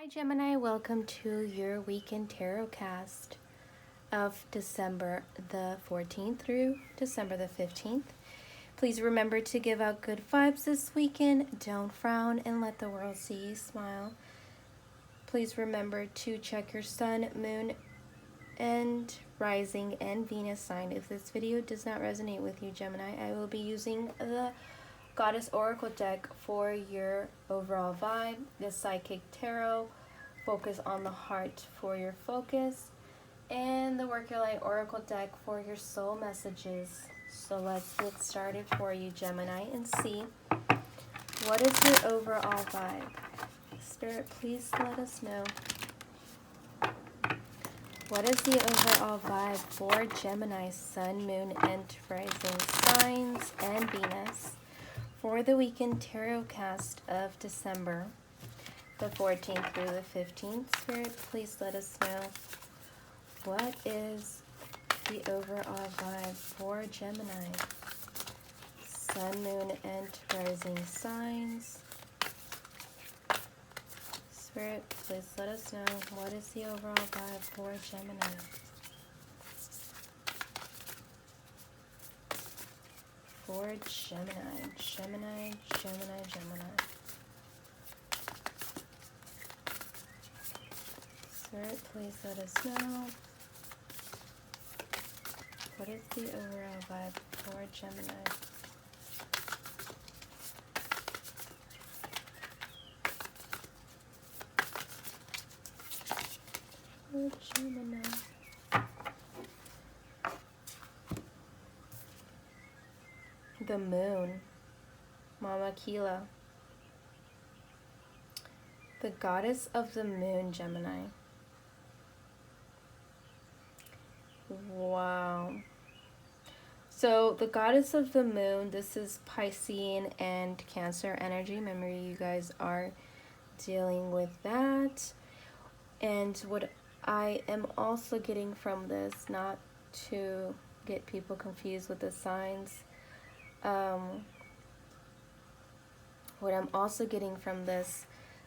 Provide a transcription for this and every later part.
Hi Gemini, welcome to your weekend tarot cast of December the 14th through December the 15th. Please remember to give out good vibes this weekend. Don't frown and let the world see you smile. Please remember to check your sun, moon, and rising and Venus sign. If this video does not resonate with you, Gemini, I will be using the Goddess Oracle deck for your overall vibe, the Psychic Tarot, Focus on the Heart for your focus, and the Work Your Light Oracle deck for your soul messages. So let's get started for you, Gemini, and see what is your overall vibe. Spirit, please let us know. What is the overall vibe for Gemini, Sun, Moon, and Rising signs and Venus for the weekend tarot cast of December the 14th through the 15th? Spirit, please let us know what is the overall vibe for Gemini, Sun, Moon, and Rising signs. Spirit, please let us know what is the overall vibe for Gemini. For Gemini, Gemini, Gemini, Gemini. Spirit, please let us know what is the overall vibe for Gemini. For Gemini. The Moon, Mama Kila. The Goddess of the Moon, Gemini. Wow. So the Goddess of the Moon, this is Piscean and Cancer energy. Remember, you guys are dealing with that. And what I am also getting from this, not to get people confused with the signs, what I'm also getting from this,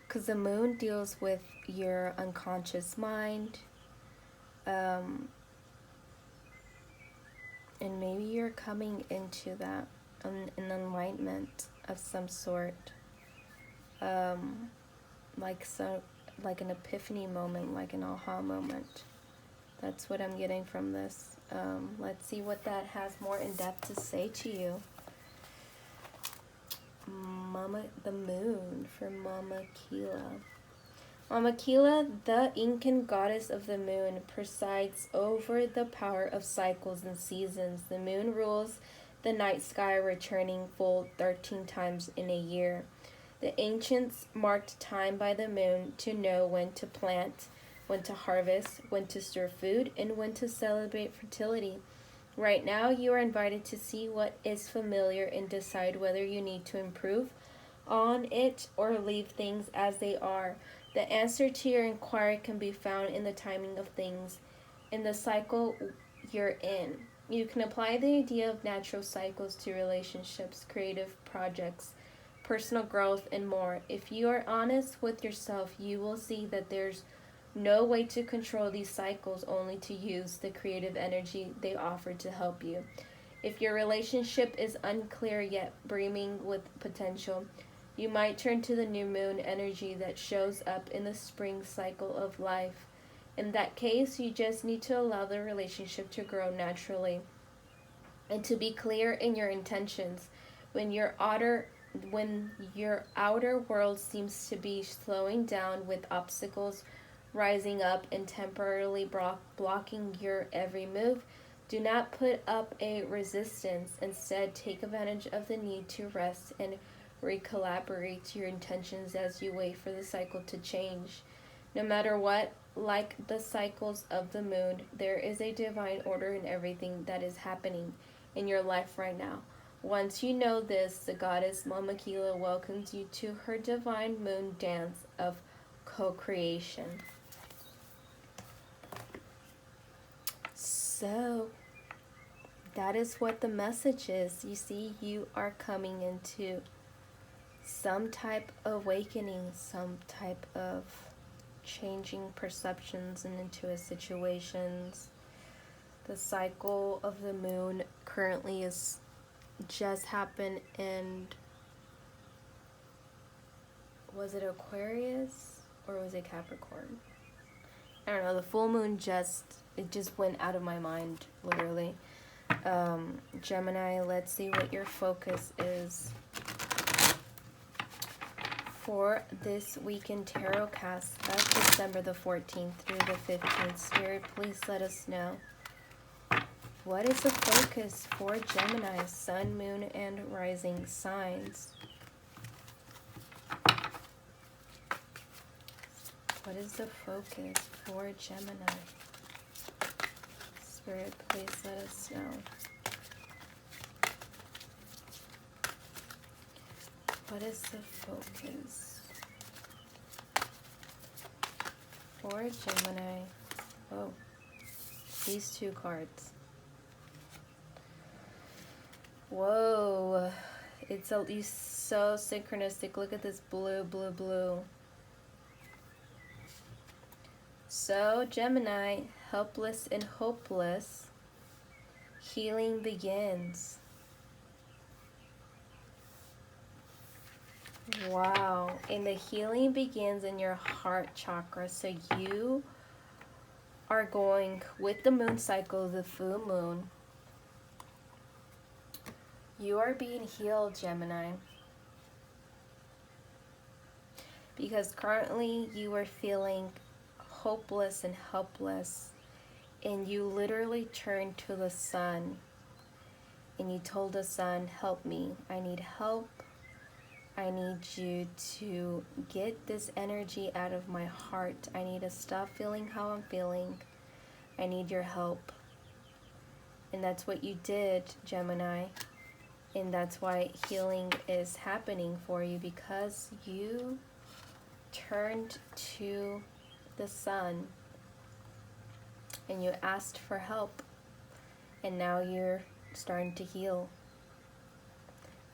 because the moon deals with your unconscious mind, and maybe you're coming into that, an enlightenment of some sort, like an epiphany moment, like an aha moment. That's what I'm getting from this. Let's see what that has more in depth to say to you. The Moon for Mama Kila. Mama Kila, the Incan goddess of the moon, presides over the power of cycles and seasons. The moon rules the night sky, returning full 13 times in a year. The ancients marked time by the moon to know when to plant, when to harvest, when to store food, and when to celebrate fertility. Right now, you are invited to see what is familiar and decide whether you need to improve on it or leave things as they are. The answer to your inquiry can be found in the timing of things, in the cycle you're in. You can apply the idea of natural cycles to relationships, creative projects, personal growth, and more. If you are honest with yourself, you will see that there's no way to control these cycles, only to use the creative energy they offer to help you. If your relationship is unclear yet brimming with potential, you might turn to the new moon energy that shows up in the spring cycle of life. In that case, you just need to allow the relationship to grow naturally and to be clear in your intentions. When your outer world seems to be slowing down, with obstacles rising up and temporarily blocking your every move, do not put up a resistance. Instead, take advantage of the need to rest and recalibrate your intentions as you wait for the cycle to change. No matter what, like the cycles of the moon, there is a divine order in everything that is happening in your life right now. Once you know this, the goddess Mama Kila welcomes you to her divine moon dance of co-creation. So, that is what the message is. You see, you are coming into some type of awakening, some type of changing perceptions and into situations. The cycle of the moon currently is just happened, and was it Aquarius or was it Capricorn? I don't know. The full moon just went out of my mind, literally. Gemini, let's see what your focus is for this weekend tarot cast of December the 14th through the 15th. Spirit, please let us know. What is the focus for Gemini, sun, moon, and rising signs? What is the focus for Gemini? Spirit, please let us know. What is the focus for Gemini? Oh, these two cards. Whoa, it's so synchronistic. Look at this blue, blue, blue. So, Gemini, helpless and hopeless, healing begins. Wow, and the healing begins in your heart chakra. So you are going with the moon cycle, the full moon. You are being healed, Gemini. Because currently you are feeling hopeless and helpless, and you literally turned to the sun and you told the sun, help me, I need help. I need you to get this energy out of my heart. I need to stop feeling how I'm feeling. I need your help. And that's what you did, Gemini. And that's why healing is happening for you, because you turned to the sun and you asked for help. And now you're starting to heal.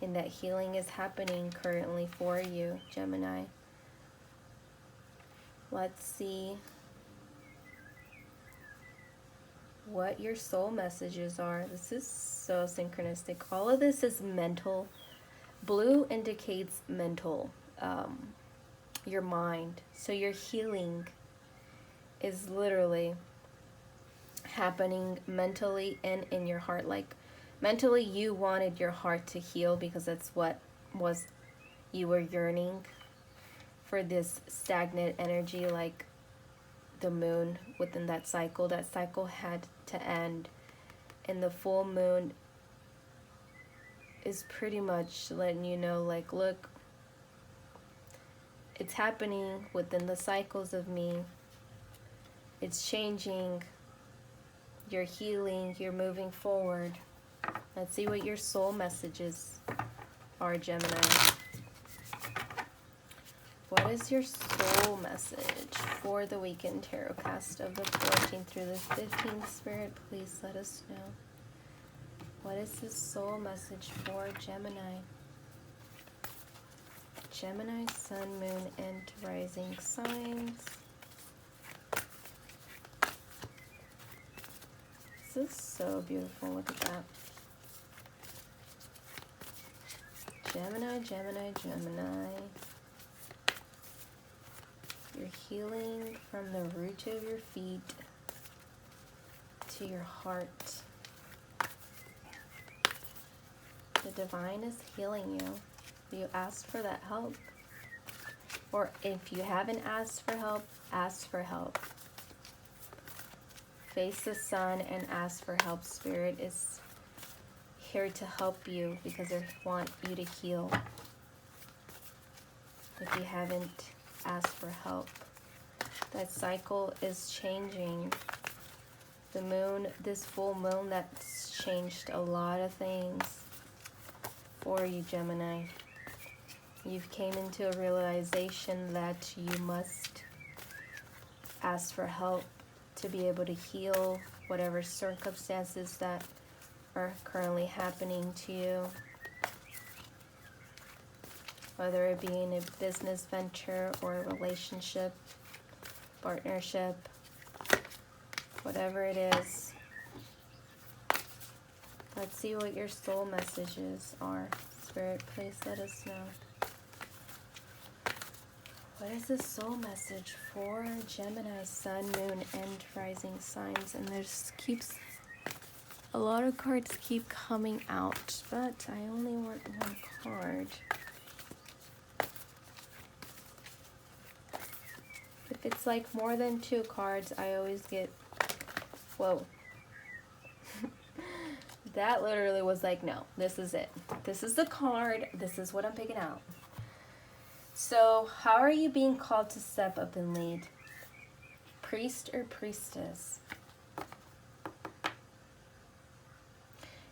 And that healing is happening currently for you, Gemini. Let's see what your soul messages are. This is so synchronistic. All of this is mental. Blue indicates mental, your mind. So your healing is literally happening mentally and in your heart. Like, mentally, you wanted your heart to heal because that's what you were yearning for, this stagnant energy, like the moon within that cycle. That cycle had to end. And the full moon is pretty much letting you know, like, look, it's happening within the cycles of me. It's changing. You're healing. You're moving forward. Let's see what your soul messages are, Gemini. What is your soul message for the weekend tarot cast of the 14th through the 15th? Spirit, please let us know. What is the soul message for Gemini? Gemini, sun, moon, and rising signs. This is so beautiful. Look at that. Gemini, Gemini, Gemini. You're healing from the root of your feet to your heart. The divine is healing you. You asked for that help. Or if you haven't asked for help, ask for help. Face the sun and ask for help. Spirit is here to help you because they want you to heal. If you haven't asked for help, that cycle is changing. The moon, this full moon, that's changed a lot of things for you, Gemini. You've came into a realization that you must ask for help to be able to heal whatever circumstances that are currently happening to you. Whether it be in a business venture or a relationship partnership, whatever it is. Let's see what your soul messages are. Spirit, please let us know. What is the soul message for Gemini, Sun, Moon, and Rising signs? And there's a lot of cards keep coming out, but I only want one card. If it's like more than 2 cards, I always get, whoa. That literally was like, no, this is it. This is the card. This is what I'm picking out. So, how are you being called to step up and lead? Priest or priestess?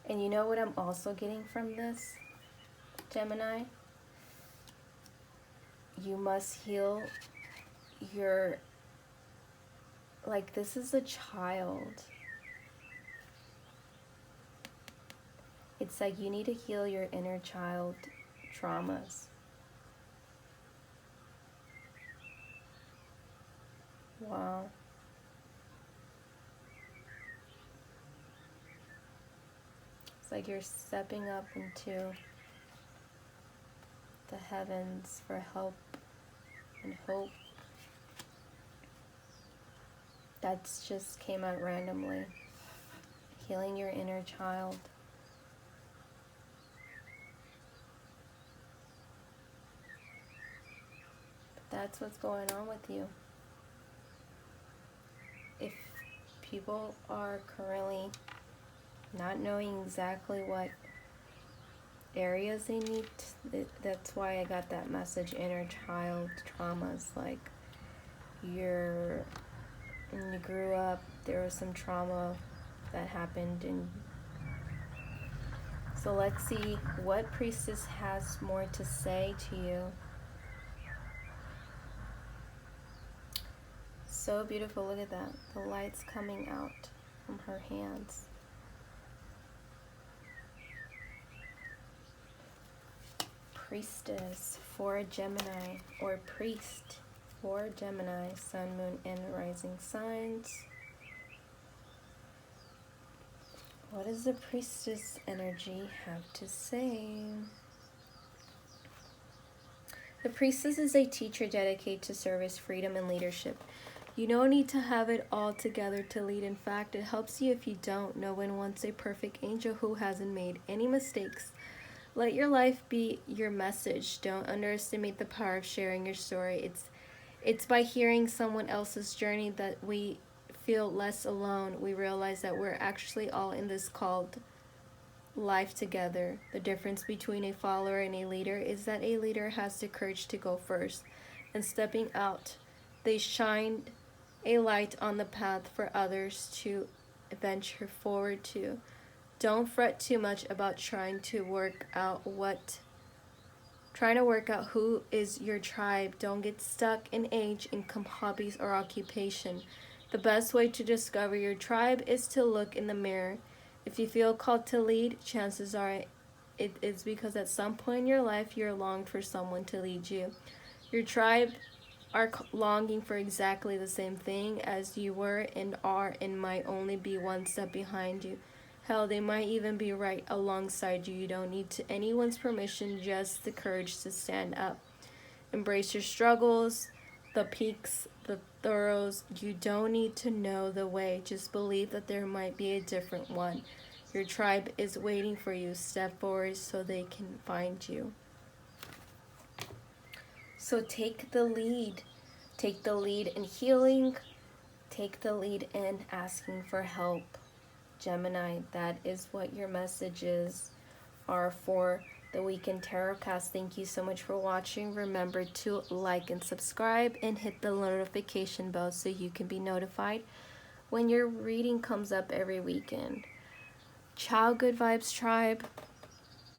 And you know what I'm also getting from this, Gemini? You must heal your, like, this is a child. It's like you need to heal your inner child traumas. Wow. It's like you're stepping up into the heavens for help and hope. That's just came out randomly. Healing your inner child. But that's what's going on with you. If people are currently not knowing exactly what areas they need, that's why I got that message, inner child traumas. Like, when you grew up, there was some trauma that happened. And so let's see what priestess has more to say to you. So beautiful. Look at that. The light's coming out from her hands. Priestess for Gemini, or priest for Gemini, Sun, Moon, and Rising signs. What does the priestess energy have to say? The priestess is a teacher dedicated to service, freedom, and leadership. You don't need to have it all together to lead. In fact, it helps you if you don't. No one wants a perfect angel who hasn't made any mistakes. Let your life be your message. Don't underestimate the power of sharing your story. It's by hearing someone else's journey that we feel less alone. We realize that we're actually all in this called life together. The difference between a follower and a leader is that a leader has the courage to go first, and stepping out, they shine a light on the path for others to venture forward to. Don't fret too much about trying to work out who is your tribe. Don't get stuck in age, income, hobbies, or occupation. The best way to discover your tribe is to look in the mirror. If you feel called to lead, chances are it is because at some point in your life you're longed for someone to lead you. Your tribe are longing for exactly the same thing as you were and are, and might only be one step behind you. Hell, they might even be right alongside you. You don't need anyone's permission, just the courage to stand up. Embrace your struggles, the peaks, the throws. You don't need to know the way. Just believe that there might be a different one. Your tribe is waiting for you. Step forward so they can find you. So take the lead. Take the lead in healing. Take the lead in asking for help. Gemini, that is what your messages are for the weekend tarot cast. Thank you so much for watching. Remember to like and subscribe and hit the notification bell so you can be notified when your reading comes up every weekend. Ciao, good vibes tribe.